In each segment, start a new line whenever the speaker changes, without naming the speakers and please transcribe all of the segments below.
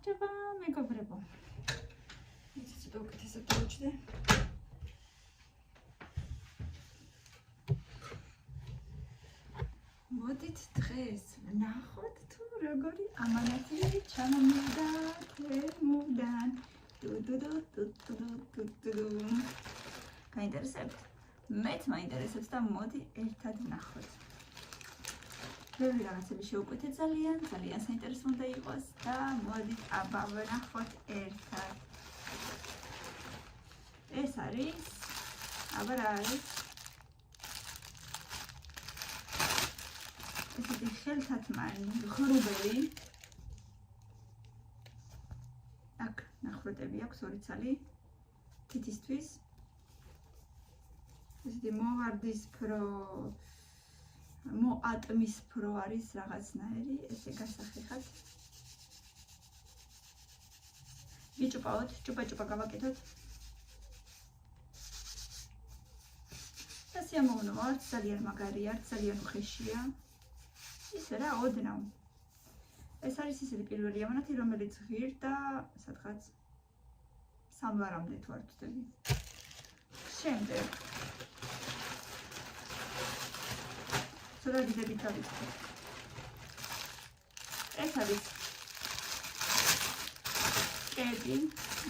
გამარჯობა მეგობრებო. იცით ცოტა უკეთესად დავუჭდე. მოდით დღეს ვნახოთ თუ როგორი ამანათი ჩამომივიდა თერმოდან. გაინტერესებთ? მეც მაინტერესებს და მოდი ერთად ვნახოთ. ბევრი რაღაცები შევკვეთეთ ძალიან საინტერესო უნდა იყოს და მოდით აბა ვნახოთ ერთად. ეს არის აბა რა არის? ესეთი ხელთათმანი ღრუბელი. აქ ნახროტები აქვს ორი ცალი თითისთვის. ესეთი მოვარდისფრო მოატმისფრო არის რაღაცნაირი, ესე გასახერხად. ვიჭუპაოთ, ჭუპა-ჭუპა გავაკეთოთ. და სიამოვნო არც ძალიან მაგარია, არც ძალიან უხეშია. ისე რა, ოდნავ. ეს არის ისეთი პირველი ამანათი, რომელიც ღირდა სადღაც 3 ლარამდე თუ არ ვცდები. შემდეგ გიდებით დავიწყოთ. ეს არის კედი,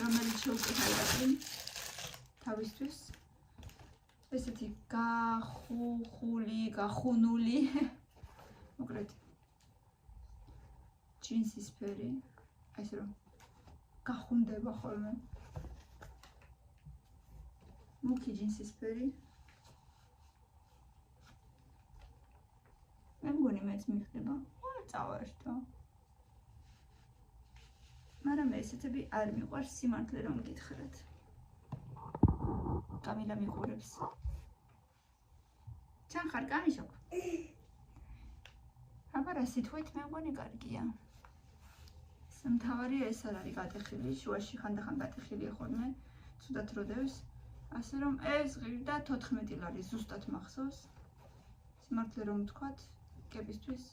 რომელიც შევკეთე თავისთვის. ესეთი გახუნული, მოკლედ ჯინსისფერი, ეს რომ გახუნდება ხოლმე. მუქი ჯინსისფერი. მე მგონი მეც მიხდება. წავერთო. მაგრამ ესეთები არ მიყვარს სიმართლე რომ გითხრათ. კამილა მიყურებს. ჩანხარ კამიშოკ? აბა რა სიტყვით მე მგონი კარგია. სამთავარია ეს არ არის გატეხილი, შუაში ხანდახან გატეხილია ხოლმე, ცუდად როდევს. ასე რომ ეს ღირდა 14 ლარი ზუსტად მახსოვს. სიმართლე რომ ვთქვათ, კებისთვის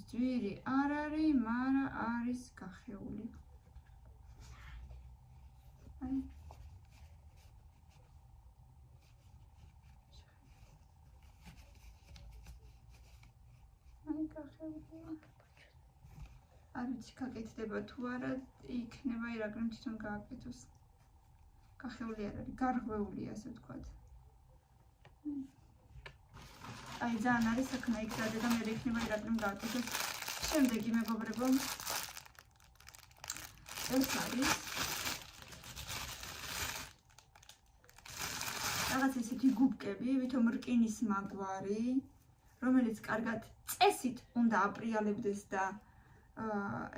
ძვირი არ არის, მაგრამ არის გახეული. არ ვიცი გაკეთდება თუ არა, იქნება ირაკლიმ თვითონ გააკეთოს. გახეული არ არის, გარღვეულია ასე ვთქვათ. აი ძალიან არის საქმე იქცადე და მე იქნება ირაკლიმ გააკეთოს. შემდეგი მეგობრებო, ეს არის რაღაც ესეთი გუბკები, ვითომ რკინის მაგვარი, რომელიც კარგად წესით უნდა აპრიალებდეს და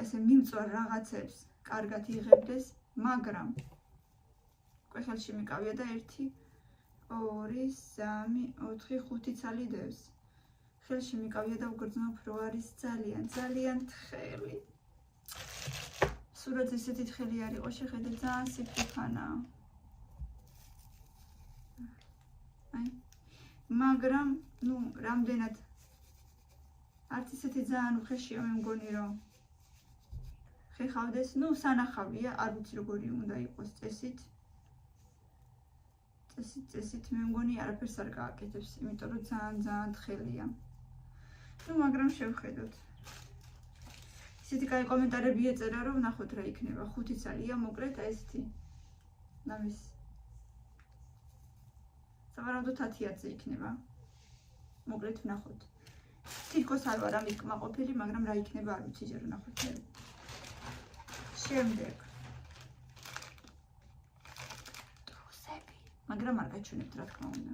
ესე მიმწვარ რაღაცებს კარგად იღებდეს, მაგრამ ყველში მიკავია და 1 2 3 4 5 ცალი დევს. ხელში მიკავია და უგრძნობ რო არის ძალიან თხელი. სურათი ესეთი თხელი არ იყო, შეხედეთ ძალიან სიფრიფანაა. მაგრამ, რამდენად არც ისეთი ძალიან უხეშია, მე მგონი რომ ხეხავდეს, სანახავია, არ ვიცი როგორი უნდა იყოს წესით. წესით მე მგონი არაფერს არ გააკეთებს, იმიტომ რომ ძალიან თხელია. მაგრამ შევხედოთ. ისეთი კაი კომენტარები ეწერა, რომ ნახოთ რა იქნება, 5 ცალია, მოკლედ აი ესეთი. ნამის სავარაუდოდ 10-ზე იქნება. მოკლედ ვნახოთ. თითქოს არ ვარ ამით კმაყოფილი, მაგრამ რა იქნება არ ვიცი ჯერ ვნახოთ. შემდეგ ტრუსები, მაგრამ არ გაჩვენებთ რა თქმა უნდა.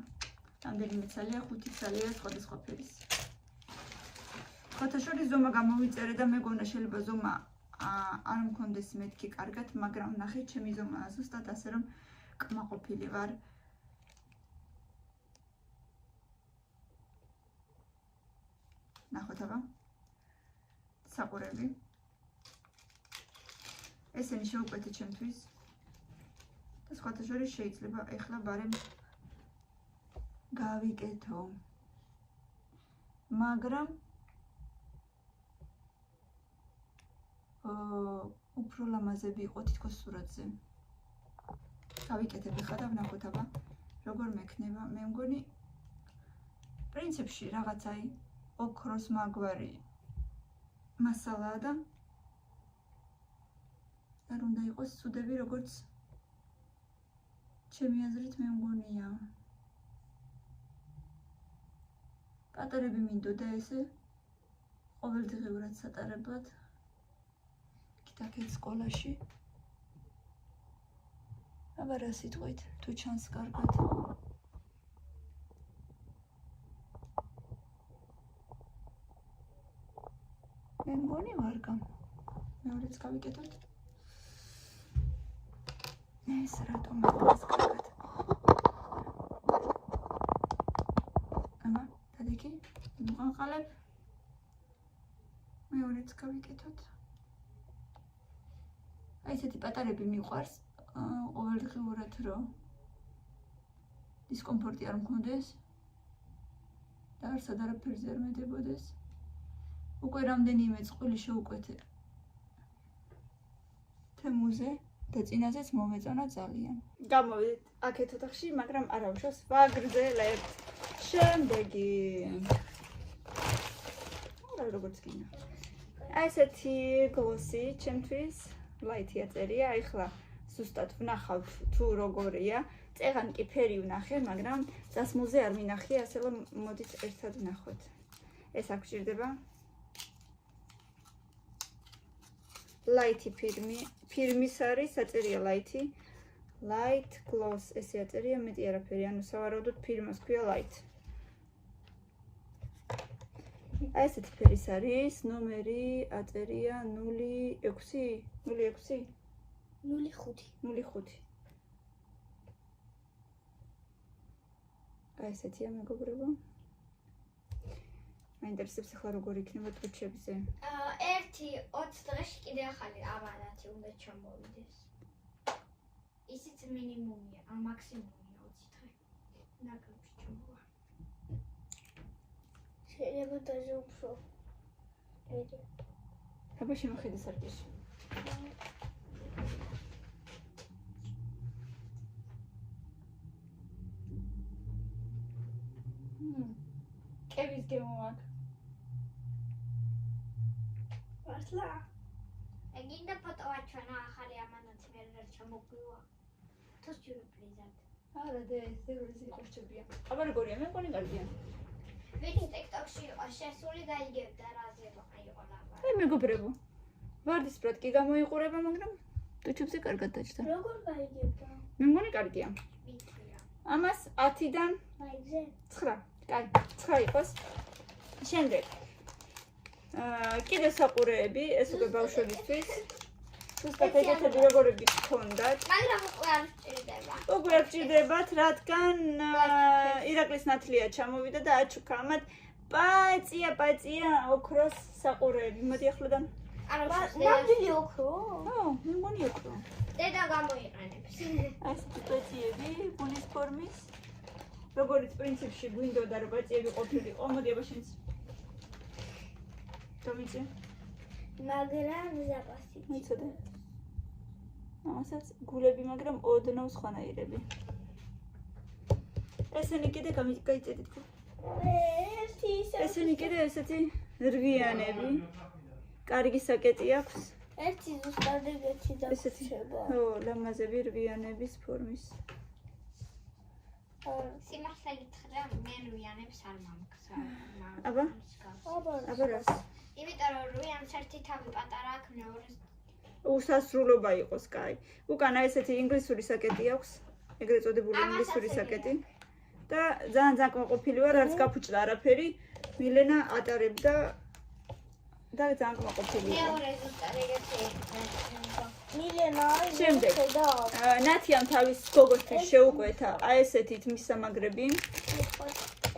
რამდენიმე ცალია, 5 ცალია სხვადასხვა ფერის. ხოთაშორის ზომა გამოვიწერე და მეგონა შეიძლება ზომა არ მქონდეს მეთქი კარგად, მაგრამ ნახეთ ჩემი ზომაა ზუსტად ასე რომ კმაყოფილი ვარ. ნახოთ აბა. საყურები. ესენი შევკვეთე ჩემთვის. და სხვათა შორის შეიძლება ეხლა ბარემ გავიკეთო. მაგრამ უფრო ლამაზები იყო თითქოს სურათზე. გავიკეთებ ხა და ვნახოთ აბა როგორ მექნება. მე მგონი პრინციპში რაღაც აი ოქროს მაგვარი მასალაა და არ უნდა იყოს ცუდები როგორც ჩემი აზრით მე მგონია. პატარები მინდოდა ესე ყოველდღიურად სატარებლად. გიტაკეთ სკოლაში. აბა რა სიტყვით თუ ჩანს კარგად. მე მგონი ვარგა. მეორეც გავიკეთოთ. ეს რატომ არის კარგად? აბა, დადიქი, მოვყალებ. მეორეც გავიკეთოთ. აი ესეთი პატარები მიყვარს, ყოველდღიურად რომ დისკომფორტი არ მქონდეს და არსად არაფერზე არ მედებოდეს. უკვე რამდენიმე წყვილი შევუკვეთე თემუზე და წინაზეც მომეწონა ძალიან. გამოვიდეთ აქეთ ოთახში, მაგრამ არ ავშოს ვაგრძელებთ. შემდეგი. როგორც გინდა. აი ესეთი გლოსი ჩემთვის ლაითი აწერია. ახლა ზუსტად ვნახავთ თუ როგორია. წეღან კი ფერი ვნახე, მაგრამ დასმულზე არ მინახია, ასე რომ მოდით ერთად ვნახოთ. ეს აქ გჭირდება. ლაითი ფირმის არის, აწერია ლაითი. Light gloss, ესე აწერია, მეტი არაფერი, ანუ სავარაუდოდ ფირმას ქვია light. აი ესეთი ფერის არის, ნომერი აწერია 06. 06?
05.
05. აი ესეთია მეგობრებო. მაინტერესებს ახლა როგორ იქნება ტუჩებზე.
1-20 დღეში კიდე ახალი აბანათი უნდა ჩამოვიდეს. ისიც მინიმუმია, ან მაქსიმუმია 20 დღე. ნაკლებში ჩამოვა. შეიძლება даже უფრო.
აბა შემოხედე სარკეში. კევის გემო აქვს.
მართლა? ეგინდა ფოტოა ჩვენა ახალი ამანათი მე რა ჩამოგვივა. თუ სიურპრიზად.
არა და ეს ზევრეზი ყურჩებია. აბა როგორია? მე მგონი კარგია.
ვიცი TikTok-ში იყო შესული გაიგებდა რაზე იყო ლაბა.
აი მეგობრებო. ვარდისფრად კი გამოიყურება, მაგრამ ტუჩებზე კარგად დაჭდა.
როგორ გაიგებდა?
მე მგონი კარგია.
ვიცია.
ამას 10-დან
მაიგზე
9. კაი, 9 იყოს. შემდეგ. კიდე საყურეები, ეს უკვე ბავშვებისთვის. ზუსტად ეგეთები როგორები გქონდათ.
მაგრამ უკვე არ სჭირდება.
უკვე არ გჭირდებათ, რადგან ირაკლის ნათლია ჩამოვიდა და აჩუქა ამათ პაწია ოქროს საყურეები. მოდი ახლოდან.
არა, ნამდვილი ოქრო?
ო, მე მგონი ოქრო.
დედა გამოიყენებს.
ეს პაწიები, გულის ფორმის. როგორც პრინციპში გვინდოდა რომ პაწიები ყოფილიყო, მოდი აბა შენც. დავიწე.
მაგრამ ზაპასი.
მიცოდე. ამასაც გულები, მაგრამ ოდნავ სხვანაირები. ესენი კიდე გაიწედით ხო? ესენი კიდე ესეთი რვიანები. კარგი საკეტი აქვს.
ერთი ზუსტად ეგეთი დაგვრჩება.
ო, ლამაზები რვიანების ფორმის.
სიმართლე გითხრა, მე რვიანებს არ მომგზ.
აბა? აბა რას?
იმიტომ რომ რვიანს ერთი თავი პატარა აქვს, მეორე
უსასრულობა იყოს, კაი. უკანა ესეთი ინგლისური საკეტი აქვს, ეგრეთ წოდებული ინგლისური საკეტი. და ძალიან კმაყოფილი ვარ, არც გაფუჭდა არაფერი. მილენა ატარებდა და ძალიან კმაყოფილი ვარ.
მეორე ზუსტად ეგეთი. მილენა
შემდეგ. ნათიამ თავის გოგოსთვის შეუკვეთა აი ესეთით მისამაგრები.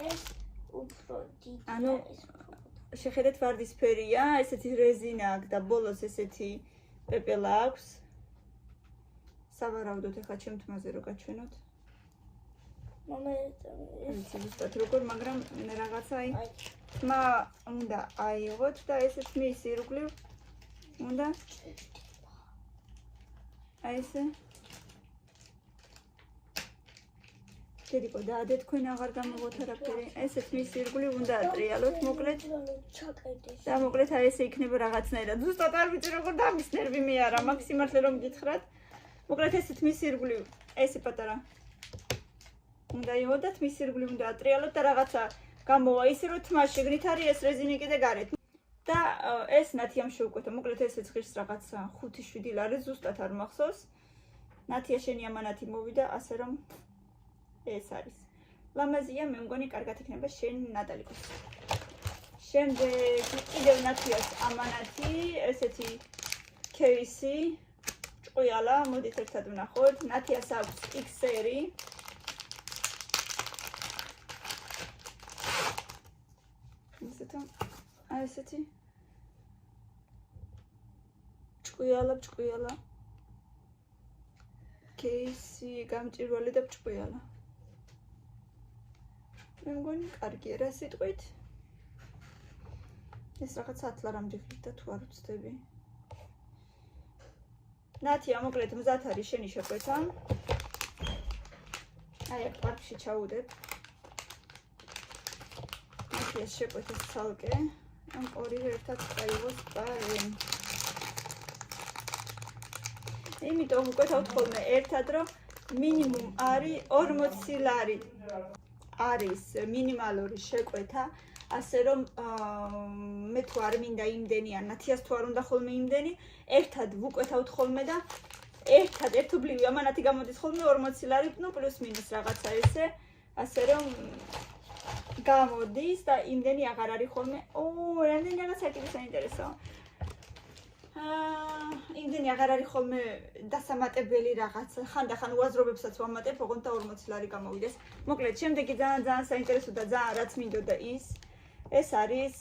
ეს უფრო დიდი.
ანუ შეხედეთ ვარდისფერია, ესეთი რეზინა აქვს და ბოლოს ესეთი პეპელა აქვს. სავარაუდოდ ახლა ჩემ თმაზე რო გაჩვენოთ. ვიცი ზუსტად როგორ, მაგრამ რაღაცა აი თმა უნდა აიღოთ და ესეც მის ირგვლივ უნდა აი ესე. Teriko daade თქვენ აღარ გამოვოთ არაფერი. ესეთ მის ირგვლივ უნდა ატრიალოთ, მოკლედ. და მოკლედ აი ესე იქნება რაღაცნაირად. ზუსტად არ ვიცი როგორ დამისნერვი მე არა, მაქვს სიმართლე რომ გითხრათ. მოკლედ ესეთ მის ირგვლივ ესე პატარა. უნდა იოდათ მის ირგვლივ უნდა ატრიალოთ და რაღაცა გამოვა ისე რომ თმა შიგნით არის ეს რეზინი კიდე გარეთ. და ეს ნათიამ შეუკვეთა. მოკლედ ესეც ღირს რაღაცა 5-7 ლარი ზუსტად არ მახსოვს. ნათია შენი ამანათი მოვიდა ასე რომ ეს არის. ლამაზია, მე მგონი კარგად იქნება შენ ნატალიკოს. შემდეგ კიდევ ნათიას ამანათი, ესეთი кейსი, ჭყუიალა, მოდით ერთად ვნახოთ. ნათიას აქვს XR-ი. აი ესეთი. ჭყუიალა. кейსი, გამჭვირვალე და ჭყუიალა. მე მგონი კარგია რა სიტყვით. ეს რაღაც 10 ლარამდე ხდება თუ არ ვცდები. ნათია, მოკლედ მზად არის შენი შეკვეთა. აი აქ პარკში ჩაუდებ. ნათიას შეკვეთის ცალკე. ამ ორივე ერთად წაიღოს პარენ. იმიტომ ვუკვეთავთ ხოლმე ერთად რომ მინიმუმ არის 40 ლარი. არის მინიმალური შეკვეთა, ასე რომ მე თუ არ მინდა იმდენი ან ნათიას თუ არ უნდა ხოლმე იმდენი, ერთად ვუკვეთავთ ხოლმე და ერთობლივი ამანათი გამოდის ხოლმე 40 ლარი, ნუ პლუს მინუს რაღაცა ესე, ასე რომ გამოდის და იმდენი აღარ არის ხოლმე. რამდენი რაღაცა კიდე საინტერესოა. იმდენი აღარ არის ხოლმე დასამატებელი რაღაც. ხანდახან უაზრობებსაც ვამატებ, ოღონდ და 40 ლარი გამოვიდეს. მოკლედ, შემდეგი ძალიან საინტერესო და ძალიან რაც მინდოდა ეს არის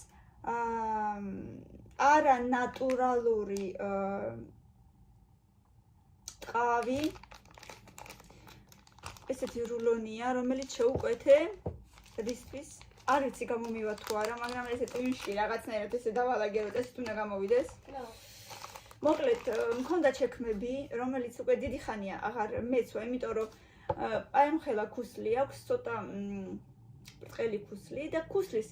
არანატურალური ტყავი. ესეთი რულონია, რომელიც შეუკვეთე რისთვის. არ ვიცი გამომივა თუ არა, მაგრამ ესე ტვინში რაღაცნაირად ესე დავალაგეროთ, ესეთ უნდა გამოვიდეს. მოკლედ, მქონდა ჩექმები, რომელიც უკვე დიდი ხანია აღარ მეცვა, იმიტომ რომ აი ამ ხელა ქუსლი აქვს, ცოტა ბრტყელი ქუსლი და ქუსლის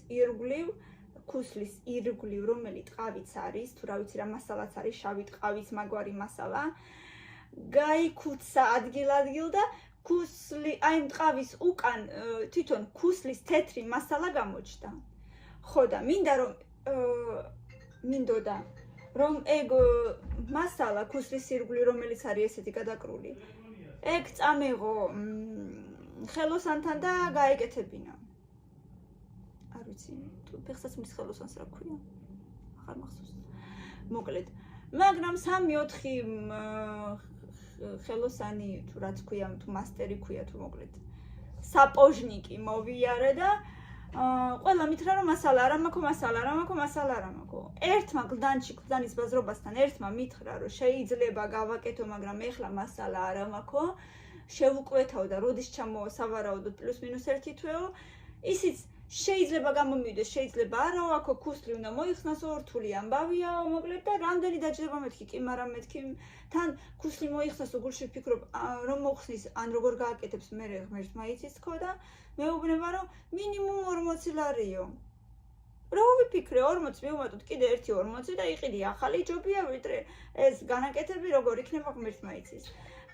ირგვლივ რომელი ტყავიც არის, თუ რა ვიცი რა მასალაც არის, შავი ტყავის მაგვარი მასალა, გაიქუცა ადგილ-ადგილ და ქუსლი, აი ამ ტყავის უკან თვითონ ქუსლის თეთრი მასალა გამოჩნდა. ხო და მინდოდა რომ ეგ მასალა ქუსლის ირგვლივ რომელიც არის ესეთი გადაკრული, ეგ წამეღო ხელოსანთან და გაეკეთებინა. არ ვიცი, თუ ფეხსაც მის ხელოსანს რა ქვია? აღარ მახსოვს. მოკლედ, მაგრამ 3-4 ხელოსანი თუ რაც ქვია, თუ მასტერი ქვია, თუ მოკლედ საპოჟნიკი მოვიარე და ყველა მითხრა რომ მასალა არ მაქვს. ერთმა კლდანის ბაზრობასთან ერთმა მითხრა რომ შეიძლება გავაკეთო, მაგრამ ეხლა მასალა არ მაქვს. შევუკვეთავ და როდის ჩამოვასავარაუდოთ პლუს მინუს 1 თვეო. ისიც შეიძლება გამომივიდეს, შეიძლება არა, აქ ქუსლი უნდა მოიხსნას, ორთული ამბავია, მოკლედ და რამდენი დაჭდება მეთქი, კი, მაგრამ მეთქი თან ქუსლი მოიხსნას, უგულში ვფიქრობ, რომ მოხსნის, ან როგორ გააკეთებს მე ღმერთმა იცის თქო და მეუბნება რომ მინიმუმ 40 ლარიო. რა ვიფიქრე 40 მივუმატოთ კიდე 1 40 და იყიდი ახალი ჯობია ვიდრე ეს განაკეთები როგორ იქნება ღმერთმა იცის.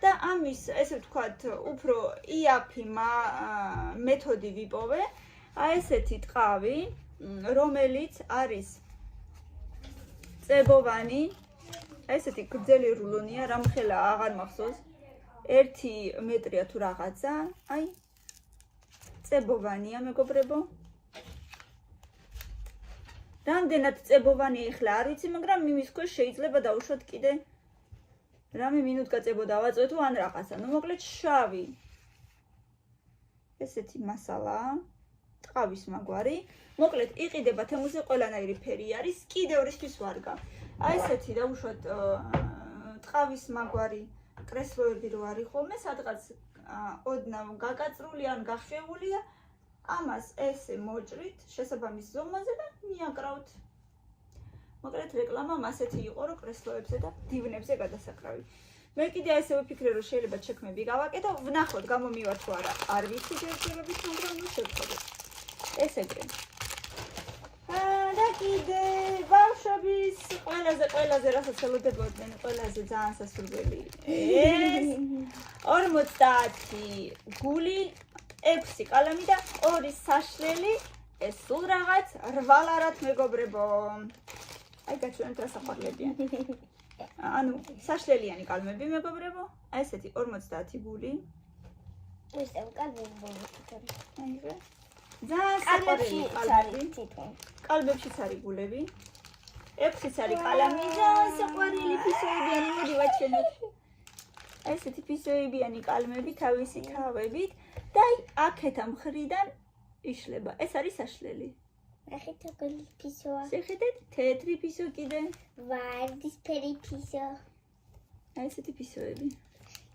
და ამის ესე ვთქვათ, უფრო იაფი მეთოდი ვიპოვე. აი ესეთი ტყავი, რომელიც არის წებოვანი, აი ესეთი გრძელი რულონია, რამხელა აღარ მახსოვს, 1 მეტრია თუ რაღაცა, აი წებოვანია მეგობრებო. რამდენად წებოვანია ეხლა არ ვიცი, მაგრამ იმის ქვეშ შეიძლება დავუშვათ კიდე რამე მინუტკა წებო დავაწვეთო ან რაღაცა. ნუ მოკლედ შავი ესეთი მასალაა. ტყავის მაგვარი, მოკლედ იყიდება თემუზე ყველანაირი ფერი არის, კიდევ რისთვის ვარგა. აი ესეთი დავუშვათ ტყავის მაგვარი კრესლოები რო არის ხოლმე, სადღაც ოდნავ გაკაწრული ან გახვეული და ამას ესე მოჭრით შესაბამის ზომაზე და მიაკრავთ. მოკლედ რეკლამამ ასეთი იყო, რომ კრესლოებზე და დივნებზე გადასაკრავი. მე კიდე ესე ვიფიქრე რომ შეიძლება ჩექმები გავაკეთო, ვნახოთ გამომივარ თუ არა. არ ვიცი ჯერჯერობით, მაგრამ ნუ შევხედოთ. ეს ეგრე. და კიდე ბავშვების ყველაზე რასაც ელოდებოდნენ, ყველაზე ძალიან სასურველი. ეს 50 გული, 6 კალამი და 2 საშლელი. ეს სულ რაღაც 8 ლარად მეგობრებო. აი გაჩვენეთ რა საყვარლებია. ანუ საშლელიანი კალმები მეგობრებო. აი ესეთი 50 გული.
ეს კალმები ბოლოს.
აიღე. ძალიან საყვარელი კალმები. კალმებშიც არის გულები. 6-იც არის კალამი და საყვარელი ფისოებიანი მოდი ვაჩვენოთ. აი ესეთი ფისოებიანი კალმები თავისი თავებით და აი აქეთა მხრიდან იშლება. ეს არის საშლელი.
ნახეთ როგორი ფისოა.
შეხედეთ, თეთრი ფისო კიდე.
ვარდისფერი ფისო.
აი ესეთი ფისოები.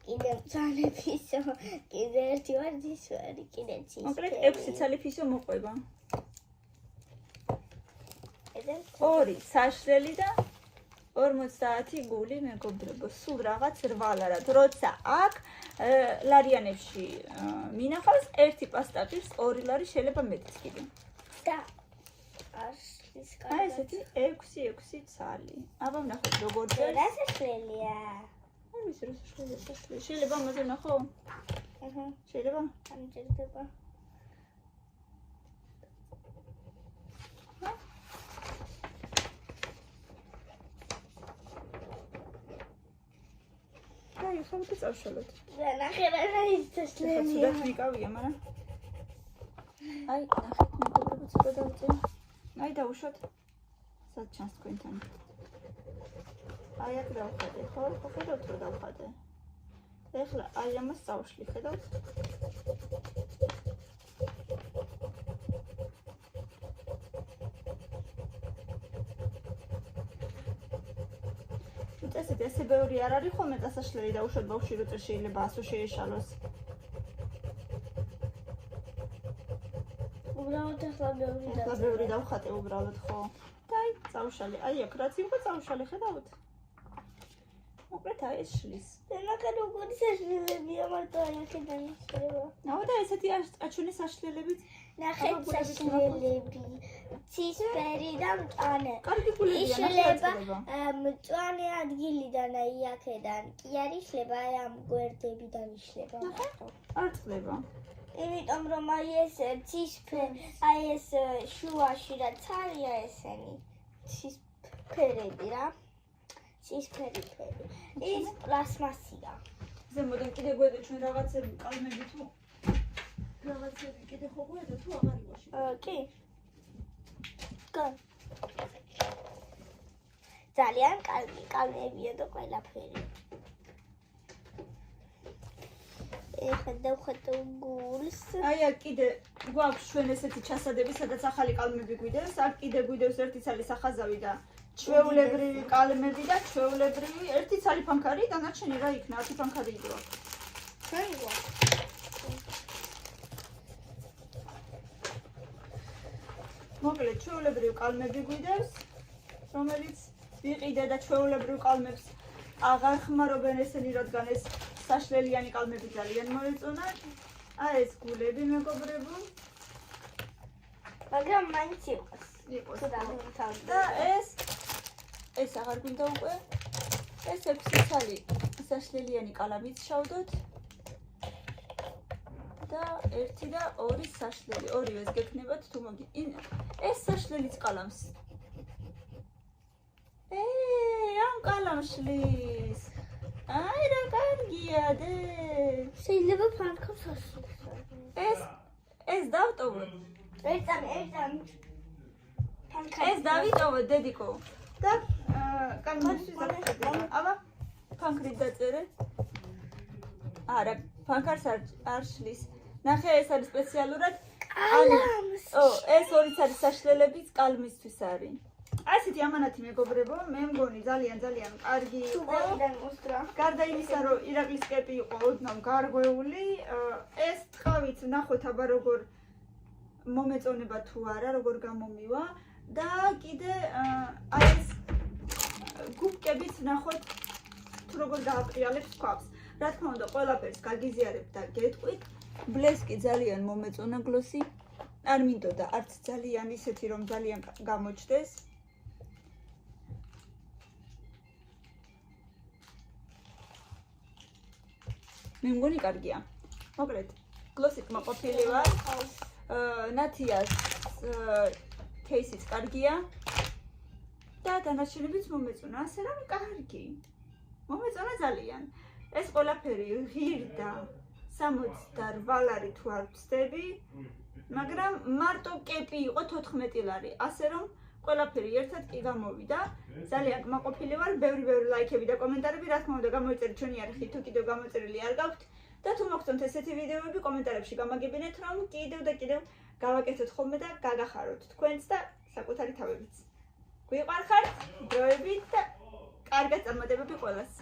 კიდე მწვანე ფისო. კიდე ერთი ვარდისფერი, კიდე ცისფერი.
მოკლედ 6 ცალი ფისო მოყვება.
ეს
2 საშლელი და 50 გული მეგობრებო. სულ რაღაც 8 ლარად. როცა აქ ლარიანებში მინახავს 1 პასტაკის 2 ლარი შეიძლება მეტიც კიდე.
და არშლის
აი ესეთი 6 ცალი. აბა ვნახოთ როგორ წერს.
რა საშლელია.
არ ვიცი რა საშლელი. შეიძლება ამაზე ვნახო?
აჰა.
შეიძლება?
ამ ჭირდება. აი ხალხი წავშალოთ. და ნახე რა ის საშლელია.
ცუდად მიკავია, მაგრამ აი ნახეთ მეგობრებო ცოტა დავწერე. აი დავუშვათ. სად ჩანს თქვენთან. აი აქ დავხატე, ხო? ხედავთ რომ დავხატე. ეხლა აი ამას წავშლი, ხედავთ? წესით ესე ბევრი არ არის ხოლმე დასაშლელი დაუშვათ ბავშვი რო წერ შეიძლება ასო შეეშალოს.
უბრალოდ ახლა
ბევრი დავხატე უბრალოდ ხო. და აი წავშალე. აი აქ რაც იყო წავშალე, ხედავთ? მოკლედ აი ეს შლის.
ნახე როგორი საშლელებია მარტო აი აქედან შეიძლება.
აუ და ესეთი აჩვენე საშლელებიც.
ნახეთ საშლელები. ცისფერი და მწვანე.
კარგი გულებია,
იშლება მწვანე ადგილიდან აი აქედან. კი არ იშლება აი ამ გვერდებიდან იშლება.
არ წლება.
იმიტომ რომ აი ეს ცისფერი, აი ეს შუაში რაც არია ესენი. ცისფერები რა. ცისფერი ფერი. ის პლასმასია.
ზემოდან კიდე გვედა ჩვენ რაღაცები კალმები თუ რაღაცები კიდე ხო გვედა თუ აღარ იგოში.
კი. ძალიან კარგი კალმებია და ყველაფერი. ეხლა დავხატო გულს.
აი აქ კიდე გვაქვს ჩვენ ესეთი ჩასადები, სადაც ახალი კალმები გვიდევს. აქ კიდე გვიდევს ერთი ცალი სახაზავი და ჩვეულებრივი კალმები და ჩვეულებრივი ერთი ცალი ფანქარი, დანარჩენი რა იქნა? 10 ფანქარი იყო.
გაიგო.
მოკლედ ჩვეულებრივი კალმები გვიდევს, რომელიც ვიყიდე და ჩვეულებრივ კალმებს აღარ ხმარობენ ესენი, რადგან ეს საშლელიანი კალმები ძალიან მოეწონათ. აი ეს გულები მეგობრებო.
მაგრამ მაინც იყოს.
იყოს.
და
ეს აღარ გვინდა უკვე. ეს 6 ცალი საშლელიანი კალამიც შავდოთ. და 1 და 2 საშლელი. ორივეს გექნებათ თუ მოგი. ეს საშლელიც კალამს. ამ კალამშლის. აი რა კარგია დე.
შეიძლება ფანქრს ასრულოს.
ეს დავტოვოთ.
ერთად.
ეს დავიტოვოთ დედიკო. და კალმებში დავწერე. აბა ფანქრით დაწერე. არა, ფანქარს არ შლის. ნახე ეს არის სპეციალურად
კალამს.
ეს ორიც არის საშლელებიც კალმისთვის არის. ასეთი ამანათი მეგობრებო, მე მგონი ძალიან კარგი იყო. გარდა იმისა, რომ ირაკლის კეპი იყო ოდნავ გარღვეული, ეს ტყავით ნახოთ აბა როგორ მომეწონება თუ არა, როგორ გამომივა და კიდე აი ეს გუბკებიც ნახოთ თუ როგორ გააყრიალებთ ქვაბს. რა თქმა უნდა, ყველაფერს გაგიზიარებთ და გეტყვით. ბლესკი ძალიან მომეწონა გლოსი. არ მინდოდა არც ძალიან ისეთი რომ ძალიან გამოჩდეს. მე მგონი კარგია. მოკლედ, გლოსი კმაყოფილი ვარ. ნათიას кейსიც კარგია. და დანარჩენებიც მომეწონა, ასე რომ კარგი. მომეწონა ძალიან. ეს ყველაფერი ღირდა 68 ლარი თუ არ ვცდები, მაგრამ მარტო კეპი იყო 14 ლარი, ასე რომ ყველაფერი ერთად კი გამოვიდა. ძალიან კმაყოფილი ვარ, ბევრი ლაიქები და კომენტარები, რა თქმა უნდა, გამოიწერეთ ჩვენი არხი, თუ კიდევ გამოწერილი არ გაქვთ და თუ მოგწონთ ესეთი ვიდეოები, კომენტარებში გამაგებინეთ, რომ კიდევ და კიდევ გავაკეთოთ ხოლმე და გაგახაროთ თქვენც და საკუთარი თავებიც. გვიყვარხართ, დროებით და კარგად წარმატებები ყველას.